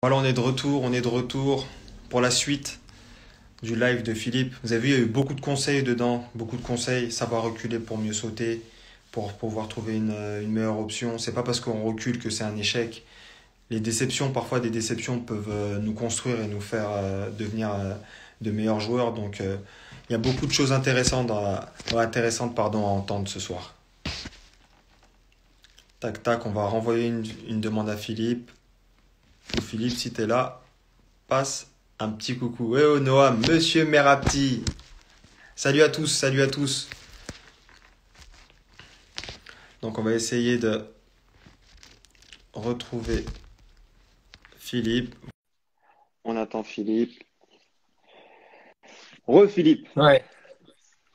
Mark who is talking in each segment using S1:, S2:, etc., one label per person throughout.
S1: Voilà, on est de retour pour la suite du live de Philippe. Vous avez vu, il y a eu beaucoup de conseils dedans, beaucoup de conseils, savoir reculer pour mieux sauter, pour pouvoir trouver une meilleure option. C'est pas parce qu'on recule que c'est un échec. Les déceptions, parfois des déceptions peuvent nous construire et nous faire devenir de meilleurs joueurs. Donc il y a beaucoup de choses intéressantes, intéressantes pardon, à entendre ce soir. Tac, tac, on va renvoyer une demande à Philippe. Ou Philippe, si t'es là, passe un petit coucou. Eh oh Noah, Monsieur Merapti. Salut à tous, salut à tous. Donc on va essayer de retrouver Philippe. On attend Philippe. Re-Philippe.
S2: Ouais,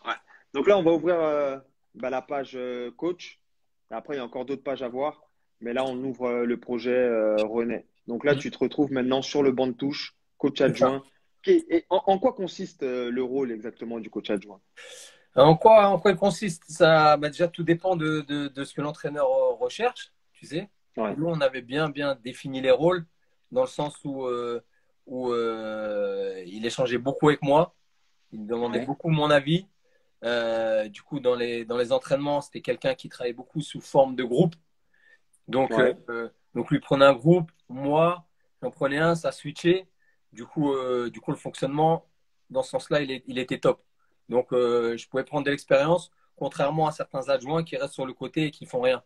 S1: Ouais. Donc là, on va ouvrir la page coach. Et après, il y a encore d'autres pages à voir. Mais là, on ouvre le projet René. Donc là,
S2: mm,
S1: tu te retrouves maintenant sur le banc de touche, coach
S2: c'est ça.
S1: adjoint. Et en quoi consiste le rôle exactement du coach adjoint?
S2: En quoi il consiste? Ça, déjà, tout dépend de ce que l'entraîneur recherche, tu sais.
S1: Ouais.
S2: Nous, on avait bien défini les rôles dans le sens où il échangeait beaucoup avec moi. Il me demandait
S1: Ouais.
S2: beaucoup mon avis. Du coup, dans les entraînements, c'était quelqu'un qui travaillait beaucoup sous forme de groupe.
S1: Ouais.
S2: Donc lui prenait un groupe, moi, j'en prenais un, ça switchait. Du coup, le fonctionnement, dans ce sens-là, il était top. Donc, je pouvais prendre de l'expérience, contrairement à certains adjoints qui restent sur le côté et qui font rien.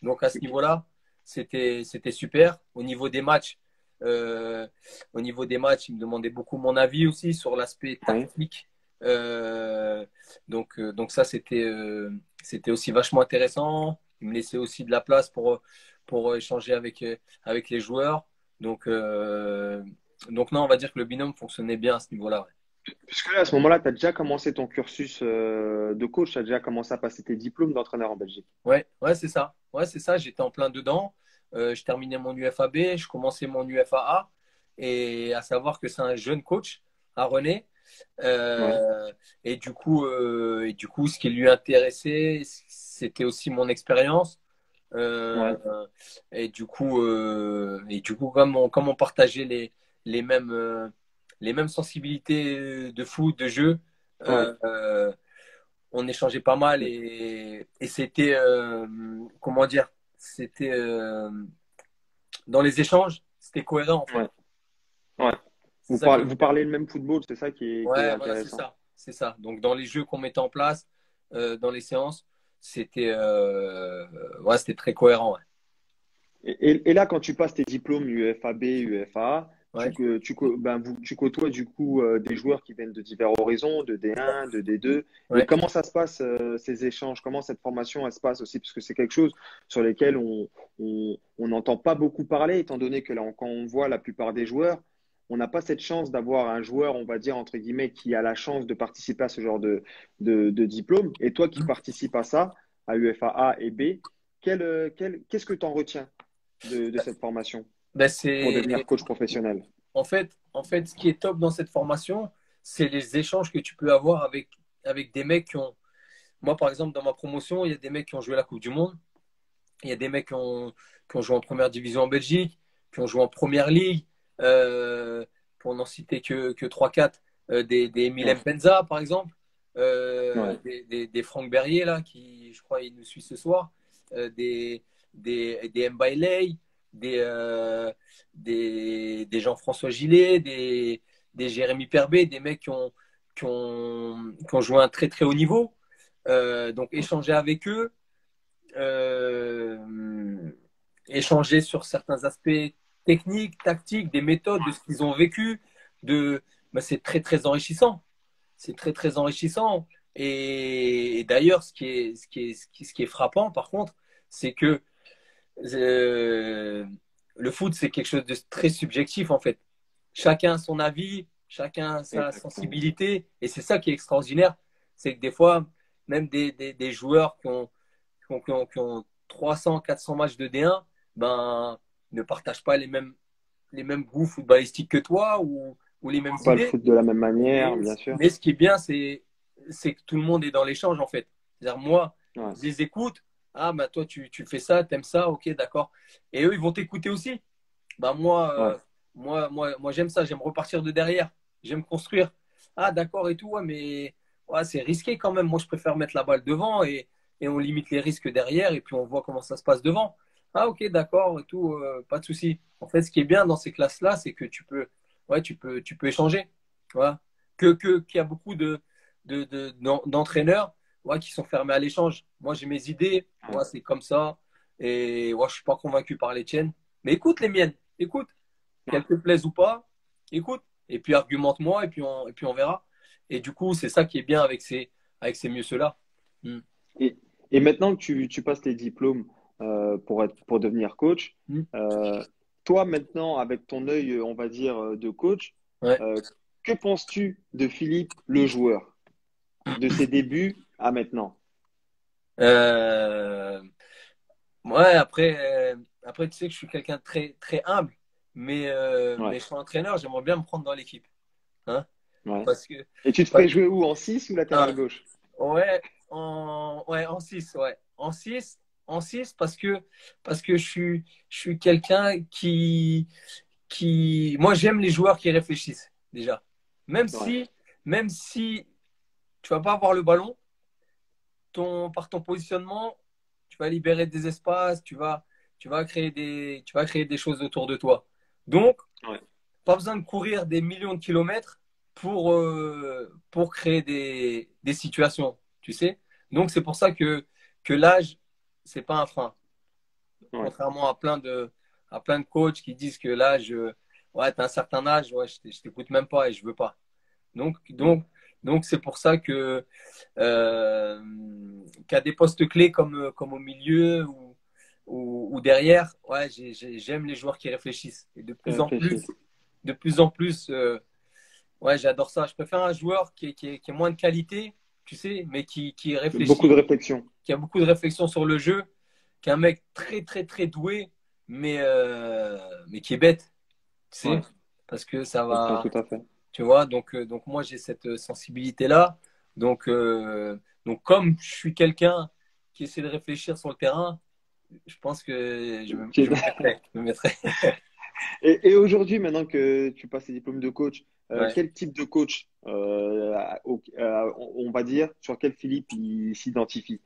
S2: Donc, à ce
S1: Ok.
S2: niveau-là, c'était super. Euh, au niveau des matchs, il me demandait beaucoup mon avis aussi sur l'aspect
S1: Ouais.
S2: tactique. Donc ça, c'était aussi vachement intéressant. Il me laissait aussi de la place pour échanger avec les joueurs. Donc, euh, donc non, on va dire que le binôme fonctionnait bien à ce niveau-là. Ouais.
S1: Puisque là, à ce moment-là, tu as déjà commencé ton cursus de coach, tu as déjà commencé à passer tes diplômes d'entraîneur en Belgique.
S2: Ouais, ouais, c'est ça. Ouais, c'est ça. J'étais en plein dedans. Je terminais mon UFAB, je commençais mon UFAA. Et à savoir que c'est un jeune coach à René.
S1: Ouais.
S2: Et du coup, ce qui lui intéressait, c'était aussi mon expérience. Euh,
S1: Ouais.
S2: et du coup, comme on partageait les mêmes sensibilités de foot, de jeu,
S1: Ouais.
S2: on échangeait pas mal et c'était, comment dire, c'était dans les échanges, c'était cohérent en fait.
S1: Ouais. Ouais.
S2: C'est ça qui est
S1: Vous
S2: bien.
S1: parlez le même football, c'est ça qui est
S2: Ouais, voilà, c'est
S1: intéressant.
S2: ça. C'est ça. Donc, dans les jeux qu'on mettait en place, dans les séances, ouais, c'était très cohérent. Ouais.
S1: Et là, quand tu passes tes diplômes UFAB, UFAA,
S2: Ouais.
S1: tu côtoies du coup des joueurs qui viennent de divers horizons, de D1, de D2. Et
S2: Ouais.
S1: comment ça se passe, ces échanges? Comment cette formation, elle se passe aussi? Parce que c'est quelque chose sur lequel on n'entend pas beaucoup parler, étant donné que là, quand on voit la plupart des joueurs, on n'a pas cette chance d'avoir un joueur, on va dire, entre guillemets, qui a la chance de participer à ce genre de diplôme. Et toi qui participes à ça, à UFAA et B, qu'est-ce que tu en retiens de cette formation
S2: Ben,
S1: pour devenir
S2: c'est
S1: coach professionnel?
S2: en fait, ce qui est top dans cette formation, c'est les échanges que tu peux avoir avec des mecs qui ont. Moi, par exemple, dans ma promotion, il y a des mecs qui ont joué la Coupe du Monde. Il y a des mecs qui ont joué en première division en Belgique, qui ont joué en première ligue, pour n'en citer que 3-4, des Emile
S1: Ouais,
S2: Mpenza, par exemple,
S1: ouais,
S2: des Franck Berrier, là, qui, je crois, il nous suit ce soir, des Mbailey, des Jean-François Gillet, des Jérémy Perbet, des mecs qui ont joué à un très très haut niveau. Donc échanger avec eux, euh, échanger sur certains aspects techniques, tactiques, des méthodes, de ce qu'ils ont vécu. C'est très, très enrichissant. C'est très, très enrichissant. Et d'ailleurs, ce qui est frappant, par contre, c'est que euh, le foot, c'est quelque chose de très subjectif, en fait. Chacun a son avis, chacun a sa
S1: exactement.
S2: sensibilité. Et c'est ça qui est extraordinaire. C'est que des fois, même des joueurs qui ont 300, 400 matchs de D1, ben, ne partagent pas les mêmes goûts footballistiques que toi ou les mêmes
S1: Pas le
S2: idées.
S1: foot de la même manière,
S2: Mais,
S1: bien sûr.
S2: mais ce qui est bien, c'est que tout le monde est dans l'échange, en fait. C'est-à-dire, moi,
S1: Ouais,
S2: je les écoute. Ah, bah, toi, tu fais ça, t'aimes ça, ok, d'accord. Et eux, ils vont t'écouter aussi. Bah, moi,
S1: ouais,
S2: Moi j'aime ça, j'aime repartir de derrière, j'aime construire. Ah, d'accord et tout, ouais, mais ouais, c'est risqué quand même. Moi, je préfère mettre la balle devant et on limite les risques derrière et puis on voit comment ça se passe devant. Ah, ok, d'accord et tout, pas de souci. En fait, ce qui est bien dans ces classes-là, c'est que tu peux échanger. Voilà. Qu'il y a beaucoup d'entraîneurs ouais, qui sont fermés à l'échange. Moi, j'ai mes idées,
S1: Ouais.
S2: ouais, c'est comme ça. Et ouais, je suis pas convaincu par les tiennes. Mais écoute les miennes, écoute
S1: Ouais.
S2: qu'elle te plaise ou pas, écoute, et puis argumente-moi, et puis on verra. Et du coup, c'est ça qui est bien avec ces mieux-ceux-là. Mm.
S1: Et, et maintenant que tu passes tes diplômes pour devenir coach,
S2: Mm.
S1: euh, toi maintenant, avec ton œil, on va dire, de coach,
S2: Ouais.
S1: euh, que penses-tu de Philippe, le joueur, de ses débuts à maintenant?
S2: Euh, ouais, après, tu sais que je suis quelqu'un de très, très humble,
S1: Ouais,
S2: mais je suis entraîneur, j'aimerais bien me prendre dans l'équipe. Hein,
S1: ouais.
S2: parce que,
S1: Et tu te
S2: parce-
S1: ferais jouer où, en 6 ou
S2: hein,
S1: latéral gauche?
S2: ouais, en 6 ouais. En 6 parce que je suis quelqu'un moi j'aime les joueurs qui réfléchissent déjà. Même
S1: Ouais,
S2: si, même si tu vas pas avoir le ballon, par ton positionnement, tu vas libérer des espaces, tu vas créer des choses autour de toi. Donc,
S1: ouais,
S2: pas besoin de courir des millions de kilomètres pour créer des situations, tu sais. Donc, c'est pour ça que l'âge, c'est pas un frein.
S1: ouais.
S2: Contrairement à plein de coachs qui disent que l'âge, ouais, t'as un certain âge, ouais, je t'écoute même pas et je veux pas. Donc,
S1: Mm.
S2: donc, donc c'est pour ça euh, qu'à des postes clés comme au milieu ou derrière, ouais, j'aime les joueurs qui réfléchissent. Et
S1: Qui réfléchit.
S2: de plus en plus, ouais, j'adore ça. Je préfère un joueur qui est moins de qualité, tu sais, mais qui
S1: Beaucoup
S2: réfléchit,
S1: de réflexion.
S2: qui a beaucoup de réflexion sur le jeu, qu'un mec très, très, très doué, mais qui est bête, tu sais,
S1: Ouais,
S2: parce que
S1: je comprends tout à fait.
S2: tu vois, donc moi j'ai cette sensibilité-là. Donc, euh, donc comme je suis quelqu'un qui essaie de réfléchir sur le terrain, je pense que je me mettrai. Je me mettrai.
S1: Et aujourd'hui, maintenant que tu passes tes diplômes de coach,
S2: Ouais.
S1: quel type de coach, on va dire, sur quel Philippe il s'identifie?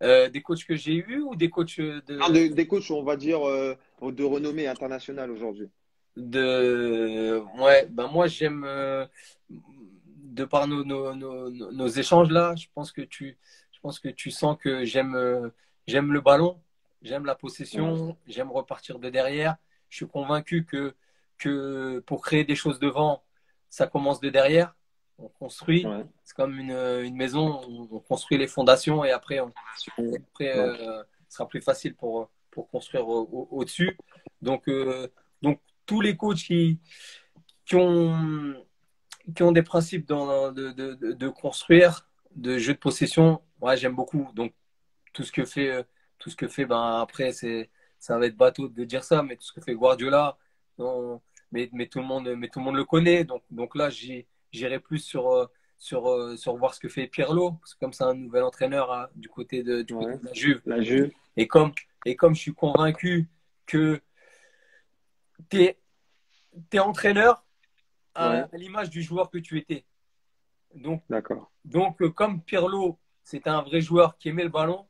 S2: Des coachs que j'ai eus ou des coachs
S1: Un des coachs, on va dire, de renommée internationale aujourd'hui.
S2: ouais, ben moi j'aime de par nos échanges là, je pense que tu sens que j'aime le ballon, j'aime la
S1: Ouais,
S2: possession, j'aime repartir de derrière. Je suis convaincu que pour créer des choses devant, ça commence de derrière. On construit,
S1: ouais,
S2: c'est comme une maison, on construit les fondations et après
S1: ouais,
S2: ce sera plus facile pour construire au-dessus. Donc, donc tous les coachs qui ont, qui ont des principes de construire, de jeu de possession, ouais, j'aime beaucoup. Donc, tout ce que fait, euh, tout ce que fait ben, après, ça va être bateau de dire ça, mais tout ce que fait Guardiola, non, mais tout le monde le connaît. Donc là, j'irai plus sur voir ce que fait Pirlo, parce que comme c'est un nouvel entraîneur hein, du côté
S1: ouais.
S2: de la Juve.
S1: La Juve,
S2: Et comme, et comme je suis convaincu que tu es entraîneur,
S1: ouais,
S2: à l'image du joueur que tu étais. Donc,
S1: d'accord.
S2: comme Pirlo, c'était un vrai joueur qui aimait le ballon,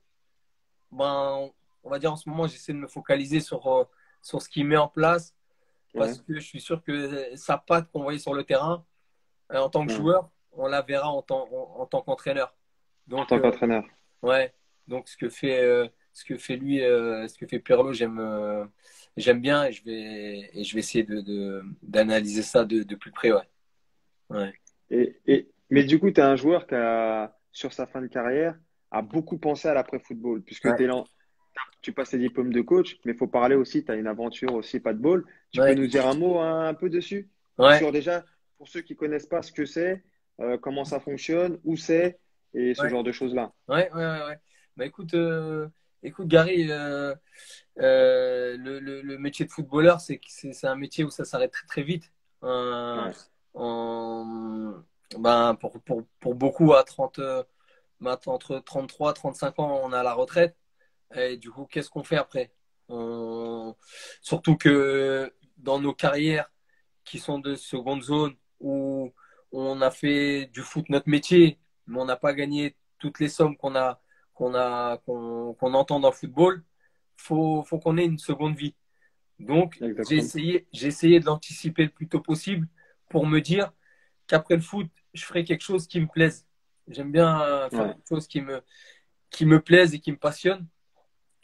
S2: ben, on va dire en ce moment, j'essaie de me focaliser sur ce qu'il met en place
S1: Ouais,
S2: parce que je suis sûr que sa patte qu'on voyait sur le terrain, en tant que
S1: ouais.
S2: joueur, on la verra en tant qu'entraîneur.
S1: En
S2: Donc,
S1: tant qu'entraîneur.
S2: ouais, donc ce que fait lui, ce que fait Pirlo, j'aime bien et je vais essayer d'analyser ça de plus près, ouais. Ouais.
S1: Mais du coup, tu es un joueur qui a, sur sa fin de carrière, a beaucoup pensé à l'après-football, puisque
S2: Ouais.
S1: tu passes tes diplômes de coach, mais il faut parler aussi, tu as une aventure aussi, pas de ball. Tu peux
S2: Ouais.
S1: nous dire un mot un peu dessus?
S2: Ouais.
S1: Sur déjà, pour ceux qui connaissent pas ce que c'est, comment ça fonctionne, où c'est, et ce
S2: Ouais.
S1: genre de choses-là.
S2: Ouais. Bah écoute Gary, le métier de footballeur, c'est un métier où ça s'arrête très très vite. Euh,
S1: Ouais,
S2: en- ben pour beaucoup à 30, entre 33 35 ans, on est à la retraite. Et du coup, qu'est-ce qu'on fait après? On- Surtout que dans nos carrières qui sont de seconde zone où on a fait du foot notre métier, mais on n'a pas gagné toutes les sommes qu'on entend dans le football, faut qu'on ait une seconde vie. Donc,
S3: Exactement.
S2: j'ai essayé de l'anticiper le plus tôt possible pour me dire qu'après le foot, je ferai quelque chose qui me plaise. J'aime bien faire
S3: Ouais.
S2: quelque chose qui me plaise et qui me passionne.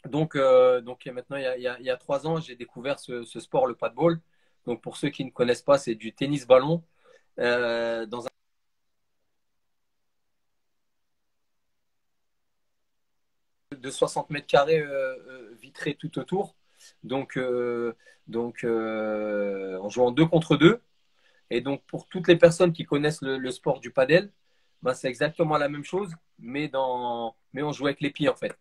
S2: Donc maintenant, il y a 3 ans, j'ai découvert ce sport, le paddball. Donc, pour ceux qui ne connaissent pas, c'est du tennis-ballon dans un de 60 mètres carrés vitré tout autour. Donc, on joue en 2 contre 2. Et donc, pour toutes les personnes qui connaissent le sport du padel, ben, c'est exactement la même chose, mais on joue avec les pieds en fait.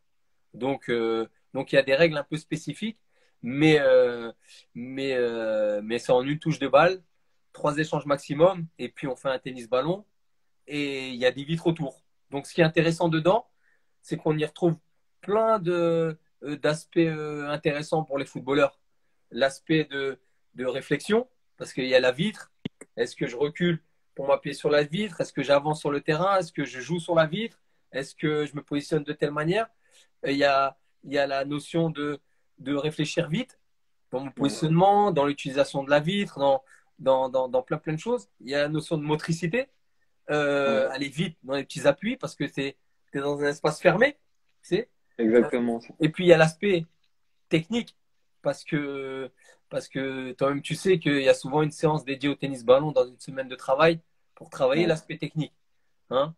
S2: Donc il y a des règles un peu spécifiques, mais, mais c'est en une touche de balle, 3 échanges maximum, et puis on fait un tennis-ballon, et il y a des vitres autour. Donc ce qui est intéressant dedans, c'est qu'on y retrouve plein d'aspects intéressants pour les footballeurs. L'aspect de réflexion, parce qu'il y a la vitre. Est-ce que je recule pour m'appuyer sur la vitre? Est-ce que j'avance sur le terrain? Est-ce que je joue sur la vitre? Est-ce que je me positionne de telle manière? Il y a la notion de réfléchir vite dans mon
S3: Ouais.
S2: positionnement, dans l'utilisation de la vitre, dans plein de choses. Il y a la notion de motricité,
S3: Ouais.
S2: aller vite dans les petits appuis parce que tu es dans un espace fermé. Tu sais.
S3: Exactement.
S2: Et puis il y a l'aspect technique parce que, parce que toi-même tu sais qu'il y a souvent une séance dédiée au tennis-ballon dans une semaine de travail pour travailler
S3: Ouais.
S2: l'aspect technique. Hein.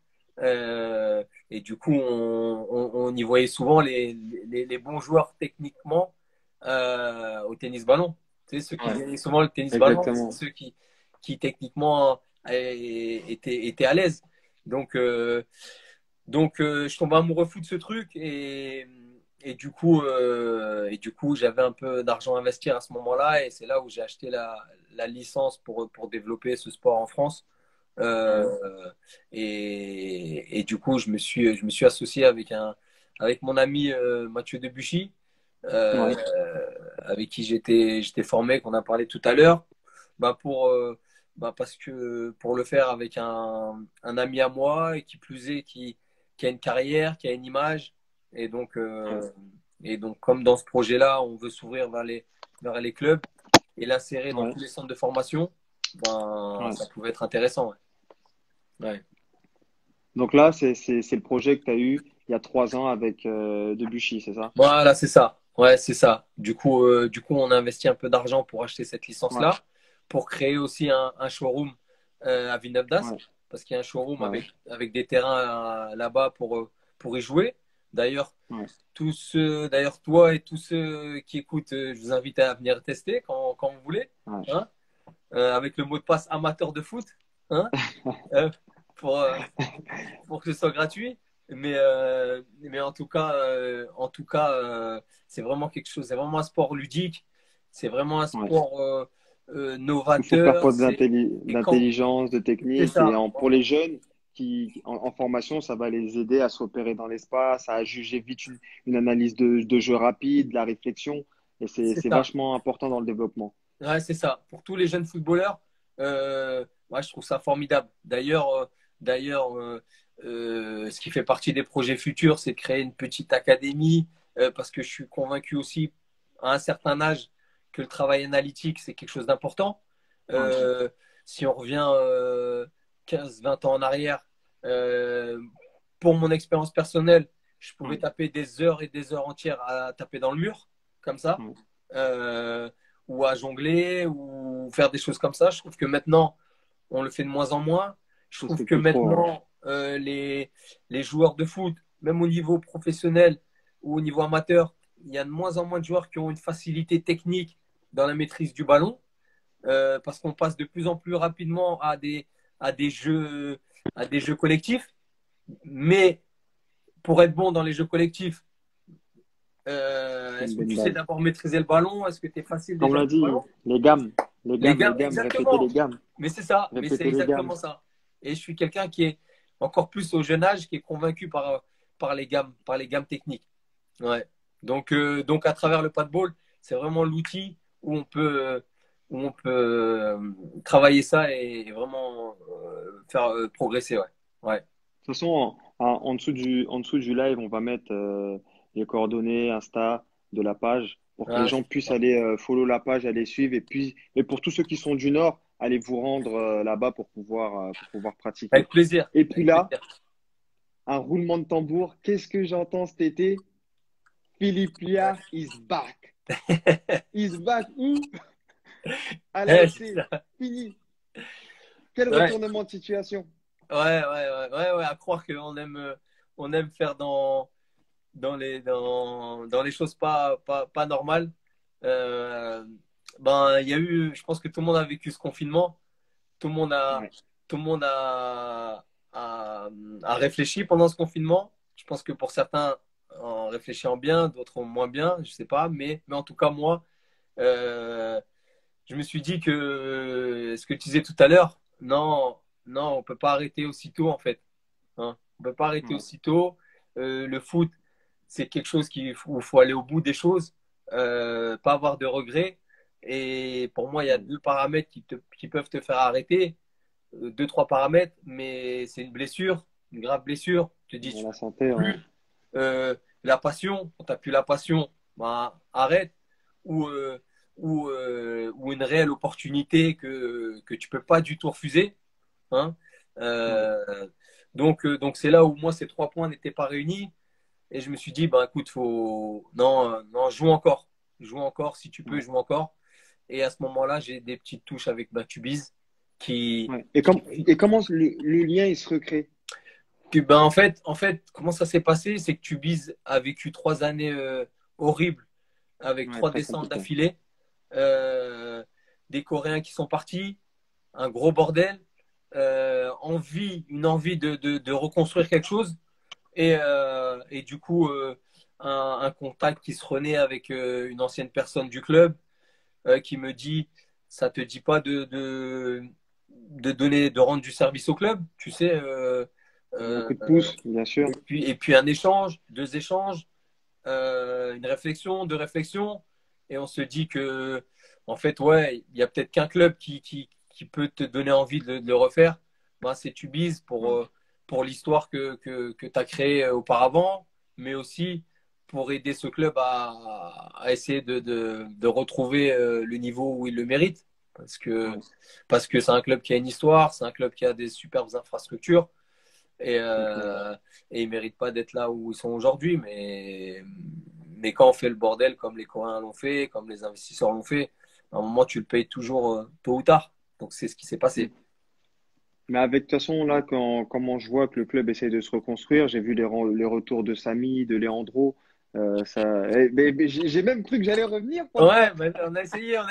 S2: Et du coup, on y voyait souvent les bons joueurs techniquement au tennis-ballon. Tu sais, ceux qui
S3: Ouais.
S2: gagnaient souvent le tennis-ballon, c'est
S3: Exactement.
S2: ceux qui techniquement étaient à l'aise. Donc, je tombe amoureux fou de ce truc et du coup, j'avais un peu d'argent à investir à ce moment-là et c'est là où j'ai acheté la licence pour développer ce sport en France.
S3: Ouais.
S2: Euh, et du coup, je me suis associé avec mon ami Mathieu Debuchy, euh,
S3: Ouais.
S2: avec qui j'étais formé, qu'on a parlé tout à l'heure, parce que pour le faire avec un ami à moi et qui plus est, qui a une carrière, qui a une image. Et donc,
S3: Ouais.
S2: euh, et donc comme dans ce projet-là, on veut s'ouvrir vers les clubs et l'insérer dans
S3: Ouais.
S2: tous les centres de formation, ben,
S3: Ouais.
S2: ça pouvait être intéressant. Ouais. Ouais.
S3: Donc là, c'est le projet que tu as eu il y a 3 ans avec Debuchy, c'est ça?
S2: Voilà, c'est ça. Ouais, c'est ça. Du coup, on a investi un peu d'argent pour acheter cette
S3: Ouais.
S2: licence-là, pour créer aussi un showroom à Villeneuve d'Ascq,
S3: Ouais.
S2: parce qu'il y a un showroom
S3: Ouais.
S2: avec des terrains là-bas pour y jouer. D'ailleurs,
S3: Ouais.
S2: d'ailleurs, toi et tous ceux qui écoutent, je vous invite à venir tester quand vous voulez,
S3: Ouais.
S2: hein, avec le mot de passe amateur de foot, hein, euh, pour, euh, pour que ce soit gratuit. Mais en tout cas c'est vraiment quelque chose, c'est vraiment un sport ludique, c'est vraiment un
S3: Ouais.
S2: sport
S3: Il faut faire
S2: novateur.
S3: preuve
S2: Et quand
S3: d'intelligence, de
S2: c'est
S3: technique. Et
S2: ça,
S3: pour les jeunes en formation, ça va les aider à se repérer dans l'espace, à juger vite une analyse de jeu rapide, la réflexion. Et
S2: c'est
S3: c'est
S2: ça.
S3: vachement important dans le développement.
S2: Ouais, c'est ça. Pour tous les jeunes footballeurs, moi, je trouve ça formidable. D'ailleurs, ce qui fait partie des projets futurs, c'est de créer une petite académie, parce que je suis convaincu aussi, à un certain âge, que le travail analytique, c'est quelque chose d'important.
S3: Ouais.
S2: Euh, Si on revient 15-20 ans en arrière, euh, pour mon expérience personnelle, je pouvais
S3: Ouais.
S2: taper des heures et des heures entières à taper dans le mur, comme ça.
S3: Ouais.
S2: Euh, ou à jongler ou faire des choses comme ça. Je trouve que maintenant, on le fait de moins en moins. Je
S3: Ça se
S2: trouve
S3: fait
S2: que
S3: plus trop. Ouais.
S2: maintenant, les joueurs de foot, même au niveau professionnel ou au niveau amateur, il y a de moins en moins de joueurs qui ont une facilité technique dans la maîtrise du ballon, parce qu'on passe de plus en plus rapidement à des jeux, à des jeux collectifs. Mais pour être bon dans les jeux collectifs,
S3: Faut une
S2: est-ce que
S3: bonne
S2: tu sais
S3: base.
S2: d'abord maîtriser le ballon? Est-ce que tu es facile
S3: Comme on
S2: déjà
S3: l'a
S2: sur le
S3: dit,
S2: ballon?
S3: les gammes, répétez les
S2: Exactement.
S3: gammes,
S2: Mais c'est ça, mais c'est
S3: répétez les gammes.
S2: exactement ça. Et je suis quelqu'un qui est encore plus au jeune âge, qui est convaincu par les gammes techniques. Ouais. Donc à travers le padball, c'est vraiment l'outil où on peut où on peut travailler ça et vraiment faire progresser. Ouais. Ouais.
S3: De toute façon, en dessous du live, on va mettre les coordonnées Insta de la page pour que les
S2: Ouais,
S3: gens puissent aller follow la page, aller suivre. Et puis, et pour tous ceux qui sont du Nord, allez vous rendre là-bas pour pouvoir pratiquer.
S2: avec plaisir.
S3: Et puis
S2: Avec
S3: là,
S2: plaisir.
S3: un roulement de tambour. Qu'est-ce que j'entends cet été? Philippe Liard is back. Is back où? À
S2: Ouais, c'est
S3: l'ASC.
S2: ça.
S3: Fini. Quel
S2: Ouais.
S3: retournement de situation.
S2: Ouais, à croire on aime faire dans les choses pas normales. Euh, ben, il y a eu, je pense que tout le monde a vécu ce confinement. Tout le monde a,
S3: Ouais.
S2: tout le monde a réfléchi pendant ce confinement. Je pense que pour certains, en réfléchissant bien, d'autres moins bien, je sais pas. Mais en tout cas, moi, euh, je me suis dit que ce que tu disais tout à l'heure, non, on peut pas arrêter aussitôt en fait. Hein. On peut pas arrêter
S3: Ouais.
S2: aussitôt. Le foot, c'est quelque chose où il faut aller au bout des choses, pas avoir de regrets. Et pour moi, il y a deux paramètres qui peuvent te faire arrêter, deux, trois paramètres, mais c'est une blessure, une grave blessure. Tu te dis,
S3: Dans
S2: tu
S3: la
S2: peux
S3: santé, ouais.
S2: plus. La passion, quand tu n'as plus la passion, bah, arrête. Ou, ou une réelle opportunité que tu peux pas du tout refuser. Hein.
S3: Ouais.
S2: Euh, donc c'est là où moi, ces trois points n'étaient pas réunis. Et je me suis dit, bah, écoute, non, joue encore. Joue encore, si tu peux,
S3: Ouais.
S2: joue encore. Et à ce moment-là, j'ai des petites touches avec ma Tubize qui,
S3: Ouais.
S2: qui,
S3: Et comment le lien il se recrée?
S2: ben, en fait, comment ça s'est passé? C'est que Tubize a vécu 3 années horribles avec
S3: Ouais,
S2: trois
S3: très
S2: descentes
S3: compliqué.
S2: d'affilée, euh, des Coréens qui sont partis, un gros bordel, une envie de reconstruire quelque chose et du coup un contact qui se renaît avec une ancienne personne du club qui me dit ça te dit pas de rendre du service au club, tu sais,
S3: Un
S2: euh,
S3: coup de pouce, bien sûr.
S2: et puis un échange, deux échanges, une réflexion, deux réflexions, et on se dit que, en fait, ouais, il y a peut-être qu'un club qui peut te donner envie de le refaire. Ben, c'est Tubize
S3: Ouais.
S2: pour l'histoire que tu as créée auparavant, mais aussi pour aider ce club à essayer de retrouver le niveau où il le mérite. Parce que
S3: Ouais,
S2: parce que c'est un club qui a une histoire, c'est un club qui a des superbes infrastructures et,
S3: c'est clair.
S2: et ils ne méritent pas d'être là où ils sont aujourd'hui. Mais quand on fait le bordel comme les Coréens l'ont fait, comme les investisseurs l'ont fait, à un moment, tu le payes toujours tôt ou tard. Donc, c'est ce qui s'est
S3: Mm.
S2: passé.
S3: Mais avec, de toute façon, là, comment je vois que le club essaie de se reconstruire, j'ai vu les retours de Samy, de Leandro. Mais j'ai même cru que j'allais revenir pendant
S2: Ouais,
S3: la
S2: mais on a
S3: Non,
S2: discuté. Hein.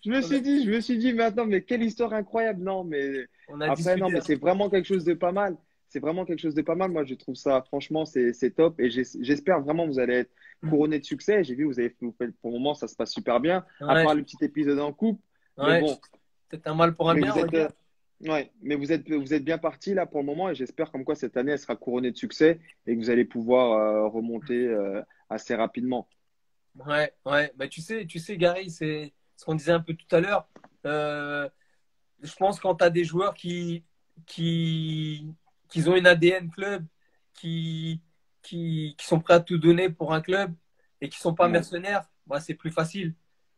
S3: je me suis dit, mais attends, mais quelle histoire incroyable. Non, mais
S2: On a
S3: après, non,
S2: discuté.
S3: mais
S2: Hein.
S3: c'est vraiment quelque chose de pas mal. C'est vraiment quelque chose de pas mal. Moi, je trouve ça, franchement, c'est top. Et j'espère vraiment que vous allez être couronné de succès. J'ai vu, vous faites, pour le moment, ça se passe super bien. À
S2: Ouais,
S3: part le petit épisode en coupe. Mais
S2: ouais.
S3: bon,
S2: Peut-être un mal pour un
S3: mais
S2: bien,
S3: vous
S2: on va
S3: êtes,
S2: dire.
S3: ouais, mais vous êtes bien parti là pour le moment. Et j'espère comme quoi cette année, elle sera couronnée de succès et que vous allez pouvoir remonter assez rapidement.
S2: Ouais. Bah, tu sais, Gary, c'est ce qu'on disait un peu tout à l'heure. Euh, je pense quand tu as des joueurs qui, qui ont une ADN club, qui, qui sont prêts à tout donner pour un club et qui sont pas
S3: Ouais,
S2: mercenaires, bah, c'est plus facile.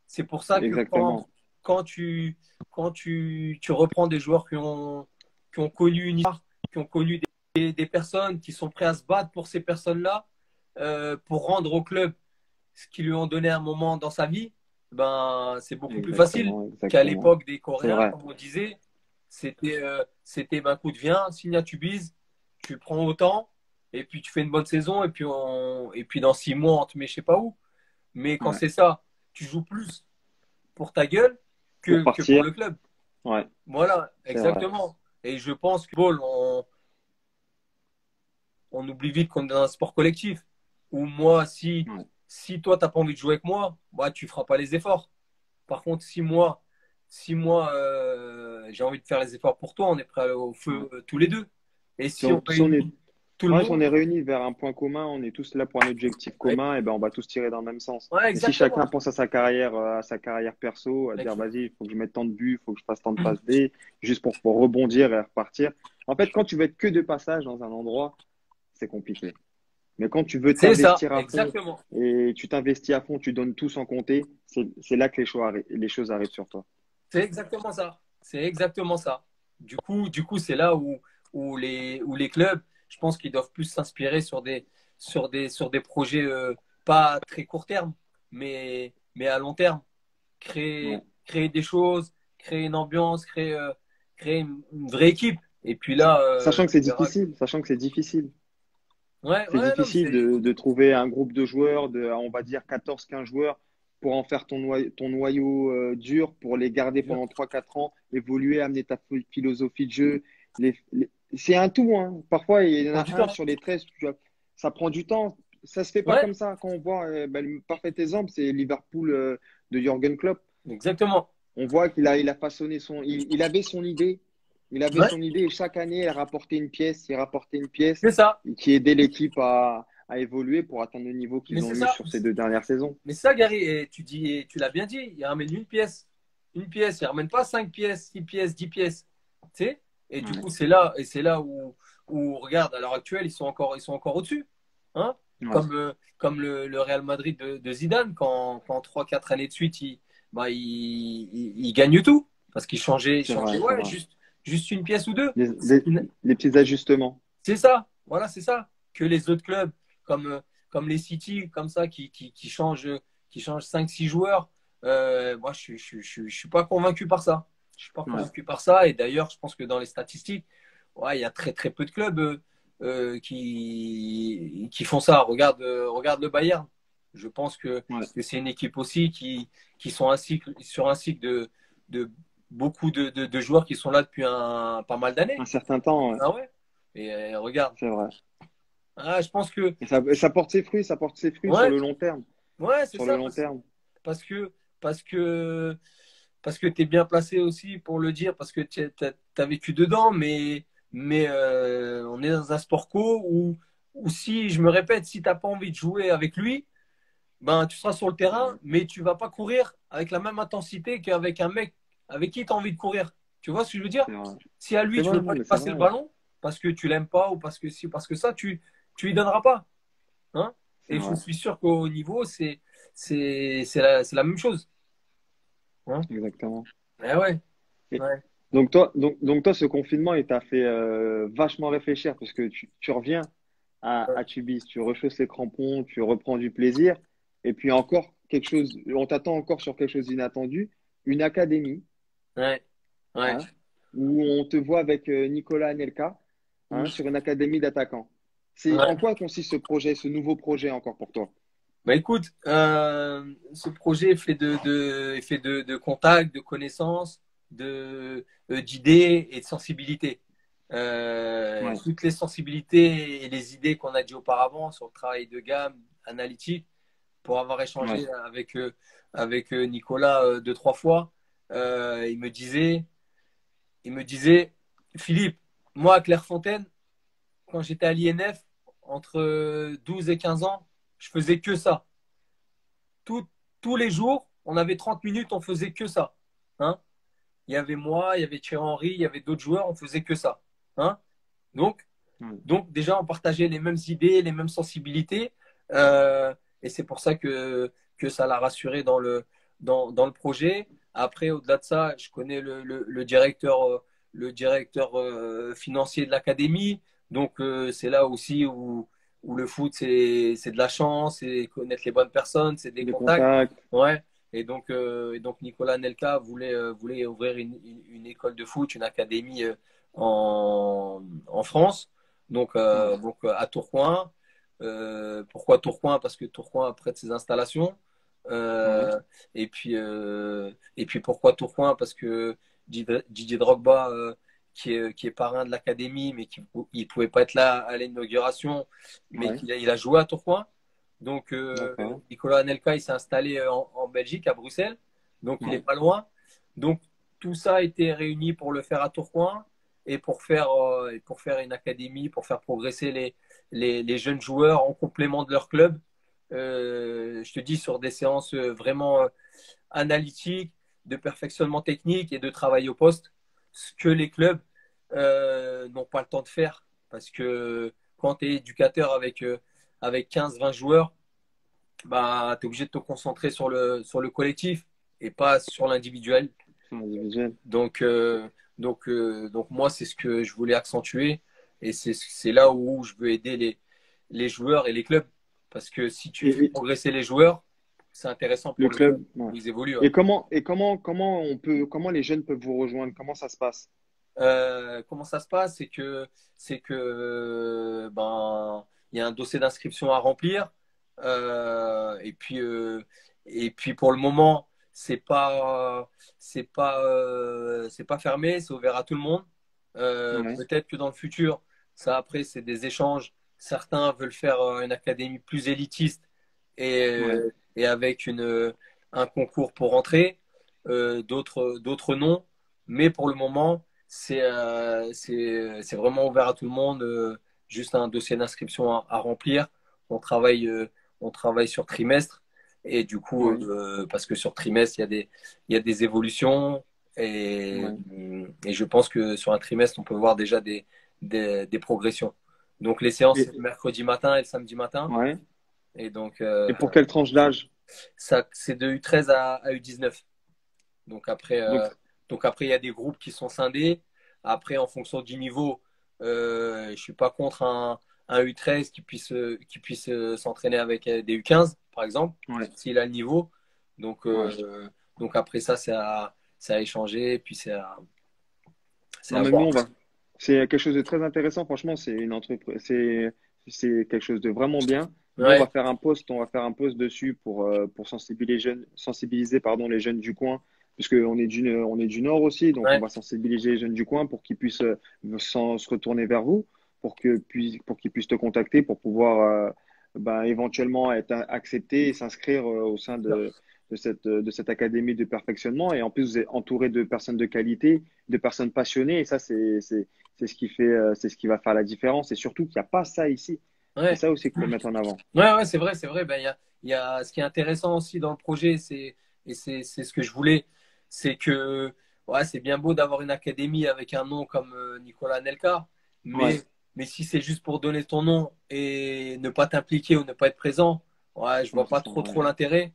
S2: C'est pour ça que
S3: exactement.
S2: quand tu reprends des joueurs qui ont connu une histoire, qui ont connu des personnes qui sont prêts à se battre pour ces personnes-là, pour rendre au club ce qu'ils lui ont donné un moment dans sa vie, ben, c'est beaucoup plus facile
S3: Exactement,
S2: qu'à
S3: exactement.
S2: l'époque des
S3: C'est
S2: Coréens,
S3: vrai.
S2: comme on disait. C'était ben, coup de viens, signe à Tubize, tu prends autant, et puis tu fais une bonne saison, et puis dans 6 mois, on te met je sais pas où. Mais quand
S3: Ouais.
S2: c'est ça, tu joues plus pour ta gueule
S3: Pour
S2: que pour
S3: partir,
S2: le club.
S3: ouais,
S2: Voilà,
S3: c'est vrai.
S2: exactement. Et je pense que on oublie vite qu'on est dans un sport collectif. Ou moi,
S3: Ouais,
S2: si toi, tu n'as pas envie de jouer avec moi, bah, tu ne feras pas les efforts. Par contre, si moi j'ai envie de faire les efforts pour toi, on est prêt à aller au
S3: ouais.
S2: feu tous les deux. Et
S3: Si
S2: si on
S3: on est,
S2: réunit tout le
S3: Ouais, si on
S2: monde.
S3: est réunis vers un point commun, on est tous là pour un objectif commun, et ben on va tous tirer dans le même sens.
S2: Ouais,
S3: Mais si
S2: exactement.
S3: chacun pense à sa carrière perso, à dire vas-y, il faut que je mette tant de buts, il faut que je fasse tant de
S2: Ex-
S3: passes D, juste pour rebondir et repartir. En fait, quand tu veux être que de passage dans un endroit, c'est compliqué. Mais quand tu veux
S2: C'est ça,
S3: t'investir à fond
S2: exactement.
S3: et tu t'investis à fond, tu donnes tout sans compter, c'est là que les choses arrivent sur toi.
S2: C'est exactement ça. C'est exactement ça. Du coup, c'est là où les clubs, je pense qu'ils doivent plus s'inspirer sur des projets pas très court terme, mais à long terme.
S3: Ouais.
S2: Créer des choses, créer une ambiance, créer une vraie équipe. Et puis là,
S3: Sachant que
S2: tu verras que.
S3: sachant que c'est difficile.
S2: Ouais,
S3: C'est
S2: ouais, non, mais
S3: difficile de trouver un groupe de joueurs, on va dire 14 15 joueurs, pour en faire ton noyau dur, pour les garder pendant 3 4 ans, évoluer, amener ta philosophie de jeu. C'est un tout, hein. Parfois, il y en
S2: prend
S3: a
S2: du
S3: un
S2: temps.
S3: sur les 13, ça prend du temps. Ça se fait pas
S2: Ouais,
S3: comme ça. Quand on voit, le parfait exemple, c'est Liverpool de Jürgen Klopp.
S2: exactement.
S3: On voit il a façonné il avait son idée. Il avait
S2: Ouais,
S3: son idée et chaque année, elle rapportait une pièce, il rapportait une pièce
S2: c'est ça.
S3: qui aidait l'équipe à évoluer pour atteindre le niveau
S2: Mais
S3: qu'ils ont
S2: c'est
S3: eu
S2: ça.
S3: sur ces 2 dernières saisons.
S2: Mais ça, Gary, et tu l'as bien dit, il ramène une pièce. Une pièce. Il ramène pas 5 pièces, 6 pièces, 10 pièces. Tu sais? Et du
S3: Ouais.
S2: coup, c'est là où, regarde, à l'heure actuelle, ils sont encore au-dessus. Hein?
S3: Ouais.
S2: Comme le Real Madrid de Zidane, quand 3, 4 années de suite, il gagne tout. Parce qu'il
S3: C'est vrai,
S2: changeait,
S3: c'est
S2: ouais,
S3: vrai.
S2: juste une pièce ou deux.
S3: Les, les- les petits ajustements.
S2: C'est ça, voilà, c'est ça. Que les autres clubs, comme les City, comme ça, qui changent 5, 6 joueurs, moi, je suis pas convaincu par ça. Je suis pas
S3: Ouais.
S2: convaincu par ça. Et d'ailleurs, je pense que dans les statistiques, ouais, il y a très, très peu de clubs qui font ça. Regarde le Bayern. Je pense
S3: Ouais.
S2: que c'est une équipe aussi qui sont sur un cycle de beaucoup de joueurs qui sont là depuis pas mal
S3: Un
S2: d'années.
S3: certain temps, ouais.
S2: Ah ouais? Et regarde.
S3: C'est vrai.
S2: Je pense que.
S3: Et ça porte ses fruits, ça porte ses fruits sur
S2: Ouais,
S3: le long terme.
S2: ouais, c'est
S3: Sur le
S2: ça.
S3: long terme.
S2: Parce que, parce que, parce que tu es bien placé aussi pour le dire, parce que tu as vécu dedans, mais on est dans un sport co où si, je me répète, si tu n'as pas envie de jouer avec lui, ben, tu seras sur le terrain, mais tu vas pas courir avec la même intensité qu'avec un mec avec qui tu as envie de courir. Tu vois ce que je veux dire?
S3: C'est vrai.
S2: Si à lui,
S3: C'est
S2: tu
S3: vrai,
S2: veux pas
S3: non,
S2: lui
S3: mais c'est
S2: passer le
S3: vrai.
S2: ballon, parce que tu l'aimes pas, ou parce que si, parce que ça, tu lui donneras pas. Hein?
S3: C'est
S2: Et je
S3: vrai.
S2: suis sûr qu'au niveau, c'est la même chose. Hein?
S3: Exactement.
S2: Eh ouais,
S3: Et
S2: ouais.
S3: donc toi, ce confinement, il t'a fait vachement réfléchir parce que tu reviens à Tubize, tu rechausses les crampons, tu reprends du plaisir. Et puis encore quelque chose, on t'attend encore sur quelque chose d'inattendu, une académie,
S2: Ouais, ouais.
S3: hein, où on te voit avec Nicolas Anelka, hein,
S2: Mm.
S3: sur une académie d'attaquants. C'est en
S2: Ouais.
S3: quoi consiste ce projet, ce nouveau projet encore pour toi?
S2: Bah écoute, ce projet est fait de contacts, de connaissances, d'idées et de sensibilités.
S3: Ouais,
S2: Toutes les sensibilités et les idées qu'on a dit auparavant sur le travail de gamme analytique, pour avoir
S3: ouais,
S2: échangé avec Nicolas 2, 3 fois, il me disait, Philippe, moi à Clairefontaine, quand j'étais à l'INF, entre 12 et 15 ans, je faisais que ça. Tout- Tous les jours, on avait 30 minutes, on faisait que ça. Hein? Il y avait moi, il y avait Thierry Henry, il y avait d'autres joueurs, on faisait que ça. Hein? Donc,
S3: ouais,
S2: donc, déjà, on partageait les mêmes idées, les mêmes sensibilités. euh, et c'est pour ça que ça l'a rassuré dans le projet. Après, au-delà de ça, je connais le directeur financier de l'académie. Donc, c'est là aussi où le foot, c'est de la chance, c'est connaître les bonnes personnes, c'est des
S3: des
S2: contacts.
S3: contacts.
S2: Ouais. Et donc Nicolas Nelka voulait ouvrir une école de foot, une académie en France. Donc,
S3: Ouais,
S2: à Tourcoing. Pourquoi Tourcoing? Parce que Tourcoing prête ses installations.
S3: ouais,
S2: Euh, et puis pourquoi Tourcoing? Parce que Didier Drogba, qui est parrain de l'académie, mais qui ne pouvait pas être là à l'inauguration, mais
S3: ouais,
S2: qu'il a joué à Tourcoing. Donc,
S3: d'accord.
S2: Nicolas Anelka, il s'est installé en Belgique, à Bruxelles. Donc, il n'est
S3: Ouais,
S2: pas loin. Donc, tout ça a été réuni pour le faire à Tourcoing et pour faire une académie, pour faire progresser les jeunes joueurs en complément de leur club. Je te dis, sur des séances vraiment analytiques, de perfectionnement technique et de travail au poste, ce que les clubs n'ont pas le temps de faire. Parce que quand tu es éducateur avec 15-20 joueurs, bah, tu es obligé de te concentrer sur le collectif et pas sur l'individuel.
S3: C'est individuel.
S2: Donc, donc moi, c'est ce que je voulais accentuer et c'est là où je veux aider les joueurs et les clubs. Parce que si tu fais
S3: Et
S2: progresser les joueurs, c'est intéressant
S3: le
S2: pour le club
S3: club, ouais.
S2: où ils évoluent. Ouais.
S3: Comment les jeunes peuvent vous rejoindre? Comment ça se passe?
S2: Comment ça se passe? C'est que ben, il y a un dossier d'inscription à remplir. Et puis pour le moment, c'est pas fermé, c'est ouvert à tout le monde.
S3: Ouais,
S2: Peut-être que dans le futur, ça après, c'est des échanges. Certains veulent faire une académie plus élitiste
S3: ouais.
S2: et avec un concours pour rentrer. D'autres non. Mais pour le moment, c'est vraiment ouvert à tout le monde. Juste un dossier d'inscription à remplir. On travaille, euh, on travaille sur trimestre. Et du coup,
S3: Ouais,
S2: parce que sur trimestre, il y a des évolutions. Et,
S3: ouais.
S2: et je pense que sur un trimestre, on peut voir déjà des progressions. Donc les séances, c'est
S3: Et,
S2: le mercredi matin et le samedi matin.
S3: ouais.
S2: Et donc,
S3: Et pour quelle tranche d'âge?
S2: ça, c'est de U13 à U19. Donc après,
S3: Donc,
S2: il y a des groupes qui sont scindés. Après, en fonction du niveau, je suis pas contre un U13 qui puisse s'entraîner avec des U15, par exemple,
S3: ouais.
S2: s'il a le niveau. Donc,
S3: Ouais.
S2: après ça, c'est à échanger, puis c'est
S3: Non,
S2: à
S3: mais nous,
S2: voir.
S3: c'est quelque chose de très intéressant. Franchement, c'est une entreprise, c'est quelque chose de vraiment bien. Nous,
S2: Ouais,
S3: on va faire un post dessus pour sensibiliser, pardon, les jeunes du coin, puisque on est du Nord aussi, donc on
S2: ouais,
S3: va sensibiliser les jeunes du coin pour qu'ils puissent se retourner vers vous, pour qu'ils puissent te contacter, pour pouvoir éventuellement être acceptés et s'inscrire au sein de cette académie de perfectionnement. Et en plus, vous êtes entouré de personnes de qualité, de personnes passionnées. Et ça, c'est ce qui fait, c'est ce qui va faire la différence. Et surtout qu'il n'y a pas ça ici. C'est
S2: ouais.
S3: ça aussi qu'il faut mettre en avant.
S2: Ouais, ouais, c'est vrai, c'est vrai. Ben, ce qui est intéressant aussi dans le projet, et c'est ce que je voulais, c'est que ouais, c'est bien beau d'avoir une académie avec un nom comme Nicolas Nelka,
S3: Ouais,
S2: mais si c'est juste pour donner ton nom et ne pas t'impliquer ou ne pas être présent, ouais, je
S3: ouais,
S2: vois
S3: ça
S2: pas
S3: sert
S2: trop
S3: à
S2: trop
S3: rien.
S2: l'intérêt.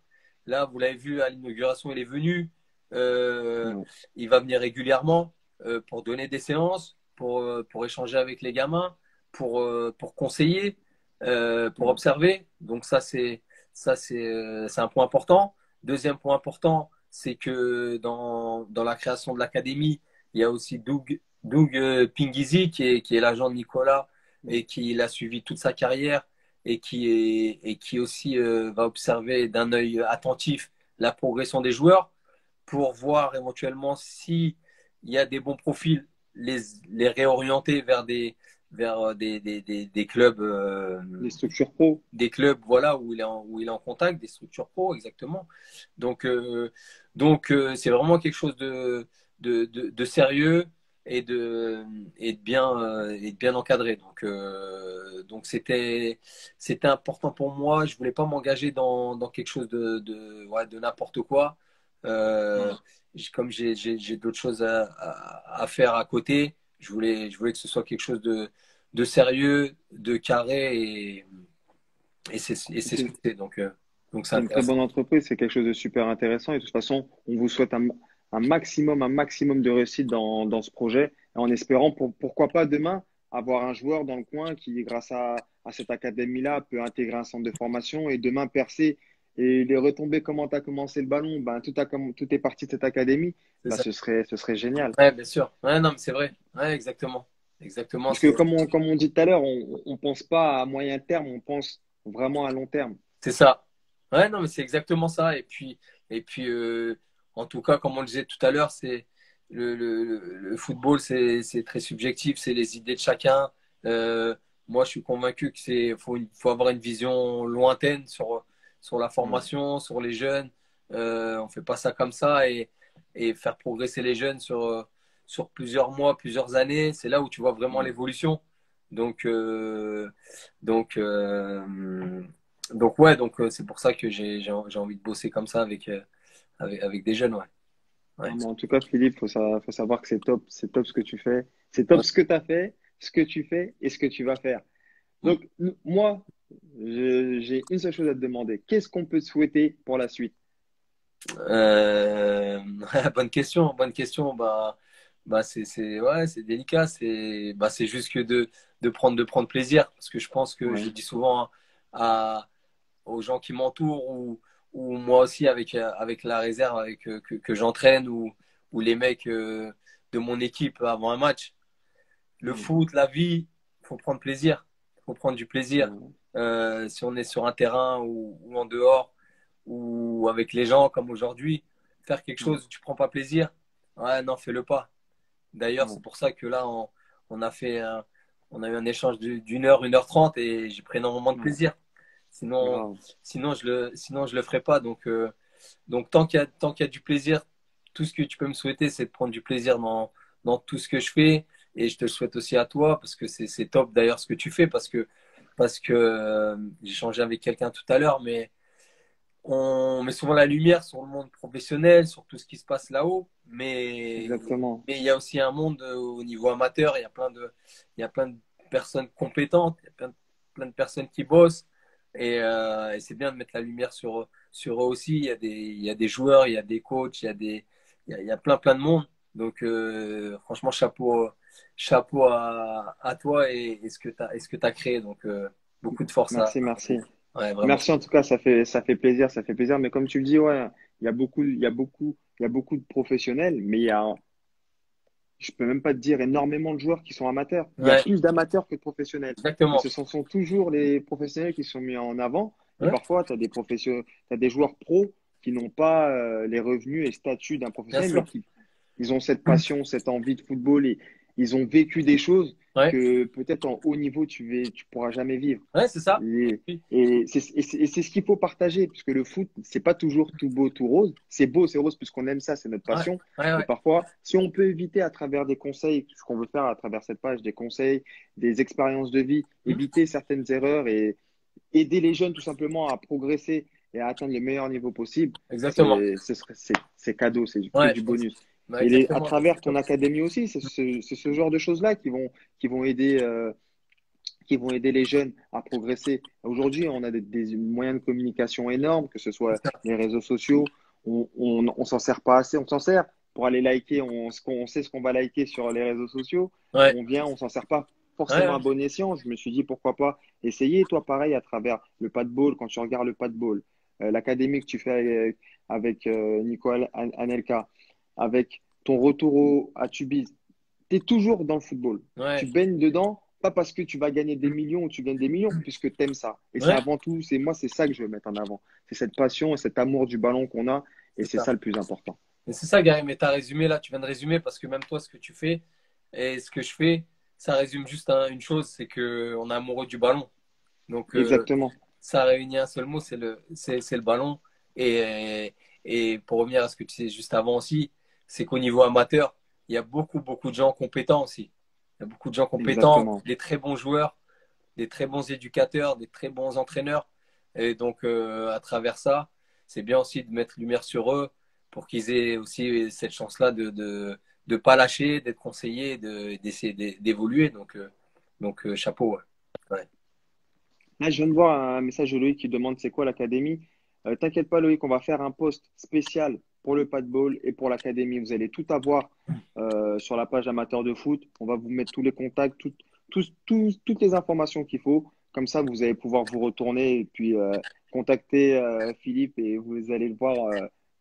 S2: Là, vous l'avez vu à l'inauguration, il est venu. Euh,
S3: Ouais,
S2: il va venir régulièrement pour donner des séances, pour échanger avec les gamins, pour conseiller pour
S3: ouais,
S2: observer. Donc ça c'est un point important. Deuxième point important, c'est que dans la création de l'académie, il y a aussi Doug Pingizi qui est l'agent de Nicolas et qui l'a suivi toute sa carrière et qui aussi va observer d'un œil attentif la progression des joueurs pour voir éventuellement s'il y a des bons profils, les, les réorienter vers des clubs
S3: les structures pro.
S2: voilà où il est en contact des structures pro exactement. Donc c'est vraiment quelque chose de sérieux et de bien encadré. Donc c'était important pour moi. Je voulais pas m'engager dans quelque chose ouais, de n'importe quoi. Euh,
S3: Ouais.
S2: comme j'ai d'autres choses à faire à côté, je voulais que ce soit quelque chose de sérieux, de carré et c'est ce que
S3: C'est
S2: c'est. Donc c'est
S3: c'est une très
S2: intéressant.
S3: bonne entreprise, c'est quelque chose de super intéressant. Et de toute façon, on vous souhaite un maximum de réussite dans ce projet, en espérant, pourquoi pas demain, avoir un joueur dans le coin qui, grâce à cette académie-là, peut intégrer un centre de formation et demain percer et les retomber comment tu as commencé le ballon, tout est parti de cette académie,
S2: C'est ça.
S3: ce serait génial.
S2: Ouais, bien sûr. Ouais, non, mais c'est vrai. Ouais, exactement. Exactement.
S3: Parce que comme on dit tout à l'heure, on pense pas à moyen terme, on pense vraiment à long terme.
S2: C'est ça. Ouais, non, mais c'est exactement ça. Et puis, en tout cas, comme on le disait tout à l'heure, c'est le football, c'est très subjectif, c'est les idées de chacun. Euh, Moi, je suis convaincu que faut avoir une vision lointaine sur la
S3: Ouais,
S2: formation, sur les jeunes. On fait pas ça comme ça et faire progresser les jeunes sur plusieurs mois, plusieurs années. C'est là où tu vois vraiment
S3: ouais,
S2: l'évolution. Donc, euh, donc, euh, donc ouais, c'est pour ça que j'ai envie de bosser comme ça avec des jeunes, ouais. Ouais.
S3: Non, mais en tout cas, Philippe, faut savoir que c'est top ce que tu fais. C'est top
S2: Ouais.
S3: ce que tu as fait, ce que tu fais et ce que tu vas faire.
S2: Mm.
S3: Donc, moi, j'ai une seule chose à te demander. Qu'est-ce qu'on peut te souhaiter pour la suite?
S2: Euh, bonne question, bonne question. Ouais, c'est délicat. C'est juste que de prendre plaisir. Parce que je pense que je
S3: Ouais.
S2: dis souvent aux gens qui m'entourent ou moi aussi avec la réserve que j'entraîne ou les mecs de mon équipe avant un match. Le
S3: Mm.
S2: foot, la vie, il faut prendre plaisir. Il faut prendre du plaisir.
S3: Ouais.
S2: Si on est sur un terrain ou en dehors ou avec les gens comme aujourd'hui, faire quelque
S3: Ouais.
S2: chose où tu prends pas plaisir, ouais, non, fais-le pas. D'ailleurs,
S3: Ouais.
S2: c'est pour ça que là, on a fait on a eu un échange d'une heure, 1h30 et j'ai pris énormément de
S3: Ouais.
S2: plaisir. Sinon,
S3: Grave.
S2: sinon je le ferai pas. Donc tant qu'il y a du plaisir, tout ce que tu peux me souhaiter, c'est de prendre du plaisir dans tout ce que je fais. Et je te le souhaite aussi à toi parce que c'est top d'ailleurs ce que tu fais parce que j'ai changé avec quelqu'un tout à l'heure, mais on met souvent la lumière sur le monde professionnel, sur tout ce qui se passe là-haut,
S3: Exactement.
S2: mais il y a aussi un monde au niveau amateur, il y a plein de personnes compétentes, il y a plein de personnes qui bossent, et c'est bien de mettre la lumière sur eux aussi. Il y a des joueurs, il y a des coachs, il y a plein de monde. Donc, franchement, chapeau à toi et ce que tu as créé. Donc, beaucoup de force
S3: Merci, merci.
S2: ouais, vraiment.
S3: Merci en tout cas, ça fait plaisir, ça fait plaisir. Mais comme tu le dis, ouais, il y a beaucoup de professionnels, mais je peux même pas te dire énormément de joueurs qui sont amateurs. Il y a
S2: Ouais,
S3: plus d'amateurs que de professionnels. Et
S2: exactement.
S3: sont toujours les professionnels qui sont mis en avant. Et
S2: Ouais,
S3: parfois, tu as t'as des joueurs pros qui n'ont pas les revenus et statut d'un
S2: bien
S3: professionnel, mais
S2: sûr.
S3: qui ils ont cette passion, cette envie de football et ils ont vécu des choses
S2: Ouais,
S3: que peut-être en haut niveau, tu pourras jamais vivre.
S2: ouais, c'est ça.
S3: Et,
S2: Oui.
S3: et c'est ce qu'il faut partager, puisque le foot, c'est pas toujours tout beau, tout rose. C'est beau, c'est rose, puisqu'on aime ça, c'est notre
S2: Ouais,
S3: passion.
S2: ouais,
S3: Mais
S2: ouais.
S3: parfois, si on peut éviter à travers des conseils, ce qu'on veut faire à travers cette page, des conseils, des expériences de vie,
S2: Hmm.
S3: éviter certaines erreurs et aider les jeunes tout simplement à progresser et à atteindre le meilleur niveau possible,
S2: Exactement.
S3: c'est cadeau, c'est que
S2: Ouais,
S3: du bonus. Et à
S2: exactement.
S3: travers
S2: C'est
S3: ton
S2: top.
S3: académie aussi, c'est ce genre de choses-là qui vont aider, qui vont aider les jeunes à progresser. Aujourd'hui, on a des moyens de communication énormes, que ce
S2: C'est
S3: soit
S2: ça.
S3: les réseaux sociaux. On s'en sert pas assez. On s'en sert pour aller liker. On sait ce qu'on va liker sur les réseaux sociaux.
S2: Ouais,
S3: On vient, on s'en sert pas
S2: ouais,
S3: forcément à
S2: ouais.
S3: bon escient. Je me suis dit, pourquoi pas essayer, toi, pareil, à travers le padball, quand tu regardes le padball, l'académie que tu fais avec Nico Anelka, avec ton retour à Tubize, tu es toujours dans le football. Tu
S2: Ouais,
S3: baignes dedans, pas parce que tu vas gagner des millions ou tu gagnes des millions, puisque tu aimes ça. Et c'est
S2: ouais,
S3: avant tout, c'est ça que je veux mettre en avant. C'est cette passion et cet amour du ballon qu'on a, et
S2: c'est
S3: c'est
S2: ça.
S3: ça le plus important.
S2: Et c'est ça, Gary, mais tu as résumé là, tu viens de résumer parce que même toi, ce que tu fais et ce que je fais, ça résume juste une chose, c'est qu'on est amoureux du ballon. Donc,
S3: Exactement,
S2: ça réunit un seul mot, c'est le ballon. Et pour revenir à ce que tu disais juste avant aussi, c'est qu'au niveau amateur, il y a beaucoup de gens compétents aussi. Il y a beaucoup de gens compétents,
S3: exactement.
S2: des très bons joueurs, des très bons éducateurs, des très bons entraîneurs. Et donc, à travers ça, c'est bien aussi de mettre lumière sur eux pour qu'ils aient aussi cette chance-là de pas lâcher, d'être conseillés, d'essayer d'évoluer. Chapeau. Ouais. Ouais.
S3: Là, je viens de voir un message de Loïc qui demande c'est quoi l'académie. T'inquiète pas, Loïc, on va faire un post spécial pour le padball et pour l'académie. Vous allez tout avoir sur la page amateur de foot. On va vous mettre tous les contacts, toutes les informations qu'il faut. Comme ça, vous allez pouvoir vous retourner et puis contacter Philippe et vous allez le voir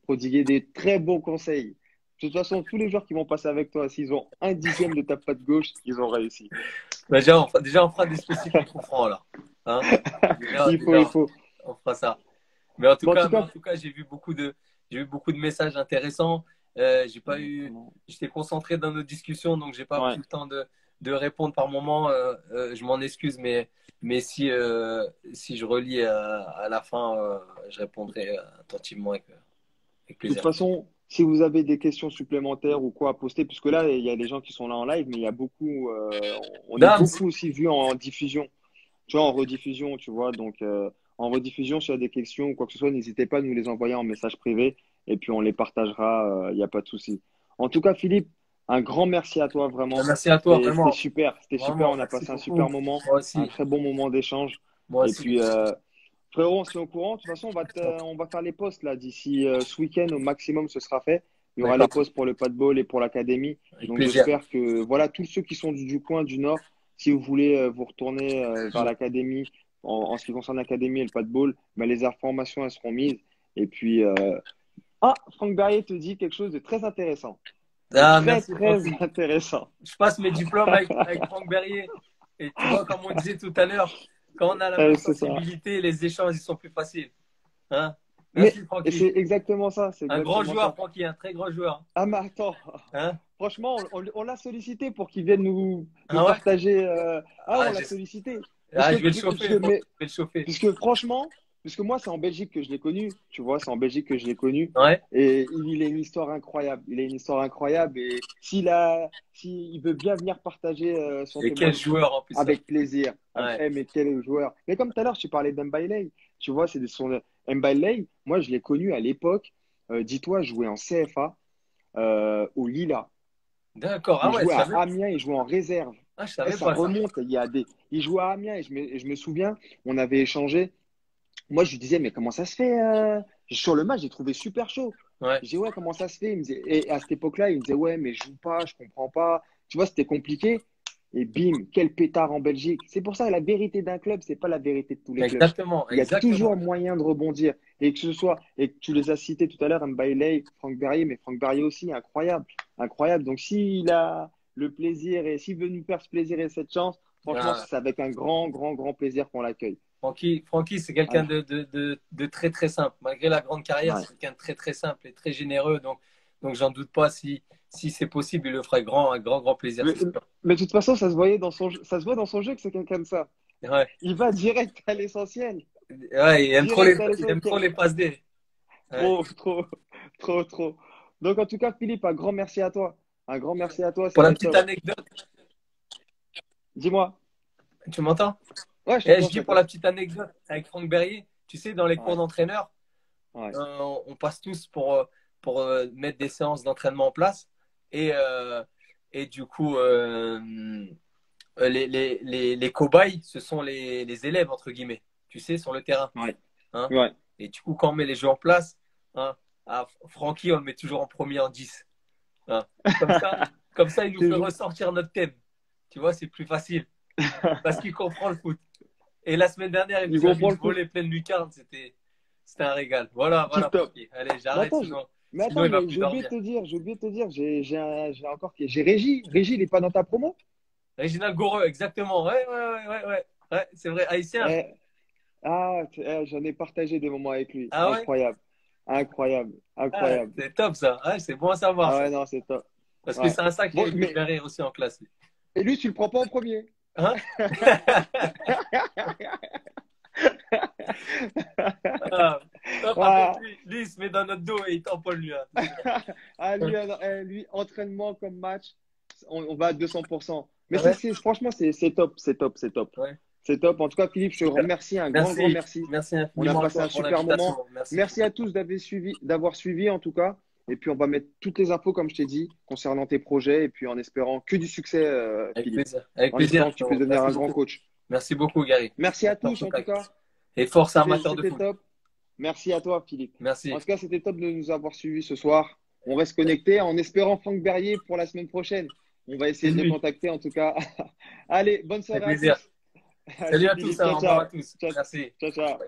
S3: prodiguer des très bons conseils. De toute façon, tous les joueurs qui vont passer avec toi, s'ils ont un dixième de ta patte gauche, ils ont réussi.
S2: Bah, déjà, on fera des spécifiques coups francs là. Hein.
S3: Il faut.
S2: On fera ça.
S3: Bon, en tout
S2: Mais
S3: cas,
S2: en tout cas, j'ai vu beaucoup de messages intéressants. J'ai pas eu,
S3: exactement.
S2: j'étais concentré dans nos discussions, donc j'ai pas pris
S3: Ouais.
S2: le temps de répondre par moment. Je m'en excuse, mais si je relis à la fin, je répondrai attentivement avec
S3: De toute
S2: plaisir.
S3: façon, Si vous avez des questions supplémentaires ou quoi à poster, puisque là, il y a des gens qui sont là en live, mais il y a beaucoup, on est
S2: Dams,
S3: beaucoup aussi vu en diffusion, tu vois, en rediffusion, tu vois. Donc, en rediffusion, s'il y a des questions ou quoi que ce soit, n'hésitez pas à nous les envoyer en message privé et puis on les partagera, il n'y a pas de souci. En tout cas, Philippe, un grand merci à toi, vraiment.
S2: merci à toi,
S3: C'était
S2: vraiment.
S3: super, c'était super.
S2: Vraiment,
S3: On a
S2: merci
S3: passé un
S2: beaucoup.
S3: super moment,
S2: Moi
S3: un
S2: aussi.
S3: très bon moment d'échange.
S2: Moi
S3: Et
S2: aussi.
S3: puis, frérot, on se tient au courant. De toute façon, on va faire les posts là d'ici ce week-end au maximum, ce sera fait. Il y aura les
S2: D'accord.
S3: posts pour le padball et pour l'académie.
S2: Avec
S3: Donc,
S2: plaisir.
S3: j'espère que voilà, tous ceux qui sont du coin du Nord, si vous voulez vous retourner vers l'académie, en ce qui concerne l'académie et le padball, ben, les informations elles seront mises. Et puis, Franck Berrier te dit quelque chose de très intéressant, de
S2: Ah,
S3: très
S2: merci,
S3: très
S2: Francky.
S3: intéressant.
S2: Je passe mes diplômes avec Franck Berrier. Et tu vois, comme on disait tout à l'heure, quand on a la même
S3: C'est ça.
S2: sensibilité, les échanges, ils sont plus faciles. Hein?
S3: Mais
S2: Merci,
S3: et
S2: Francky.
S3: c'est exactement ça, c'est
S2: Un grand
S3: exactement
S2: joueur,
S3: ça.
S2: Francky, un très grand joueur.
S3: Ah, mais attends,
S2: Hein?
S3: franchement, on l'a sollicité pour qu'il vienne nous
S2: Ah ouais?
S3: partager. Ah,
S2: Ah,
S3: on l'a sollicité.
S2: je vais le chauffer, Francky.
S3: Mais,
S2: Je vais le chauffer.
S3: puisque franchement, puisque moi, c'est en Belgique que je l'ai connu, tu vois, c'est en Belgique que je l'ai connu.
S2: Ouais?
S3: Et il a une histoire incroyable. Il a une histoire incroyable. Et s'il veut bien venir partager son
S2: Et quel
S3: témoignage
S2: joueur en plus, ça.
S3: avec plaisir.
S2: Ouais.
S3: Mais quel joueur. Mais comme tout à l'heure, tu parlais d'Mbailey. Tu vois, c'est son Mbailey. Moi, je l'ai connu à l'époque. Dis-toi, jouer en CFA au Lila.
S2: D'accord. Ah
S3: Il
S2: ouais, je
S3: jouait à
S2: savais.
S3: Amiens, il jouait en réserve.
S2: Ah, je
S3: Eh,
S2: savais
S3: ça
S2: pas ça.
S3: remonte. Il jouait à Amiens et je me souviens, on avait échangé. Moi, je lui disais, mais comment ça se fait sur le match, j'ai trouvé super chaud.
S2: Ouais.
S3: Je dis, ouais, comment ça se fait? Il me disait, et à cette époque-là, il me disait, ouais, mais je joue pas, je comprends pas. Tu vois, c'était compliqué. Et bim, quel pétard en Belgique. C'est pour ça, la vérité d'un club, c'est pas la vérité de tous les clubs.
S2: Exactement,
S3: Il y a
S2: exactement.
S3: toujours moyen de rebondir. Et que ce soit, et que tu les as cités tout à l'heure, Mbailey, Franck Berrier, mais Franck Berrier aussi, incroyable. Incroyable. Donc, s'il a le plaisir et s'il veut nous faire ce plaisir et cette chance, franchement,
S2: Ah,
S3: c'est avec un grand, grand, grand plaisir qu'on l'accueille.
S2: Francky, c'est quelqu'un
S3: Allez.
S2: de très très simple. Malgré la grande carrière,
S3: Ouais.
S2: c'est quelqu'un de très très simple et très généreux. Donc j'en doute pas, si c'est possible, il le ferait un grand, grand plaisir,
S3: Mais,
S2: c'est sûr.
S3: mais de toute façon, ça se voyait dans son jeu, ça se voit dans son jeu que c'est quelqu'un de ça.
S2: Ouais,
S3: Il va direct à l'essentiel.
S2: ouais,
S3: Direct à
S2: il aime trop
S3: l'essentiel.
S2: les passes D. Ouais.
S3: Trop, trop, trop, trop. Donc, en tout cas, Philippe, un grand merci à toi. Un grand merci à toi,
S2: Pour la
S3: c'était
S2: petite
S3: top.
S2: anecdote,
S3: Dis-moi.
S2: tu m'entends?
S3: Ouais, je
S2: Et
S3: t'entends,
S2: je
S3: je
S2: dis pour la
S3: t'entends.
S2: petite anecdote avec Franck Berrier, tu sais, dans les cours
S3: Ouais,
S2: d'entraîneur,
S3: ouais,
S2: on passe tous pour mettre des séances d'entraînement en place. Et, et du coup, les cobayes, ce sont les élèves, entre guillemets, tu sais, sur le terrain.
S3: ouais,
S2: Hein.
S3: ouais.
S2: Et du coup, quand on met les jeux en place, hein, Francky, on le met toujours en premier en 10. Hein. Comme ça, comme ça, il nous
S3: C'est
S2: fait
S3: juste-
S2: ressortir notre thème. Tu vois, c'est plus facile parce qu'il comprend le foot. Et la semaine dernière, il
S3: Il
S2: nous a mis
S3: comprend
S2: une
S3: le foot.
S2: volée pleine lucarne. C'était un régal. Voilà, voilà,
S3: Tip top.
S2: Francky. Allez,
S3: Mais
S2: j'arrête,
S3: attends,
S2: sinon il va
S3: mais
S2: plus
S3: j'ai oublié de
S2: dormir.
S3: te dire, j'ai encore, j'ai Régie. Régie, il est pas dans ta promo?
S2: Réginald Goureux, exactement. Ouais, ouais, ouais, ouais, ouais. Ouais, c'est vrai, haïtien.
S3: Eh, j'en ai partagé des moments avec lui.
S2: Ah ouais?
S3: Incroyable. Incroyable.
S2: Ah,
S3: Incroyable.
S2: c'est top ça. Ouais, c'est bon à savoir
S3: Ah
S2: ça.
S3: ouais, non, c'est top.
S2: Parce que
S3: Ouais.
S2: c'est un
S3: Bon,
S2: sacré
S3: mais,
S2: derrière aussi en classe.
S3: et lui, tu le prends pas en premier.
S2: Hein? Ah, non, par contre,
S3: Ah,
S2: lui, il se met dans notre dos et il tamponne lui. Hein.
S3: lui, entraînement comme match, on va à 200%. Mais
S2: Ouais,
S3: franchement, c'est top, c'est top, c'est top.
S2: ouais.
S3: C'est top. En tout cas, Philippe, je te
S2: Super.
S3: remercie, un grand, grand
S2: Merci.
S3: merci.
S2: Merci
S3: On a
S2: infiniment à
S3: passé
S2: toi
S3: un
S2: pour
S3: super moment.
S2: l'invitation. Merci.
S3: Merci à tous d'avoir suivi, en tout cas. Et puis, on va mettre toutes les infos, comme je t'ai dit, concernant tes projets. Et puis, en espérant que du succès,
S2: Avec
S3: Philippe.
S2: plaisir. Avec
S3: En
S2: plaisir.
S3: espérant que tu puisses devenir
S2: Merci
S3: un grand
S2: beaucoup.
S3: coach.
S2: Merci beaucoup, Gary.
S3: Merci à
S2: Merci en
S3: tous, en tout
S2: contact.
S3: cas.
S2: Et force à amateur de
S3: C'était
S2: foot.
S3: top. Merci à toi, Philippe. En
S2: Merci.
S3: tout cas, c'était top de nous avoir suivis ce soir. On reste connectés en espérant Franck Berrier pour la semaine prochaine. On va
S2: C'est
S3: essayer de le
S2: lui.
S3: contacter, en tout cas. Allez, bonne
S2: Avec
S3: soirée à
S2: plaisir.
S3: tous.
S2: Salut
S3: Allez,
S2: à tous.
S3: Philippe,
S2: Hein.
S3: ciao,
S2: Au revoir à
S3: ciao.
S2: tous.
S3: Ciao,
S2: Merci.
S3: ciao, ciao.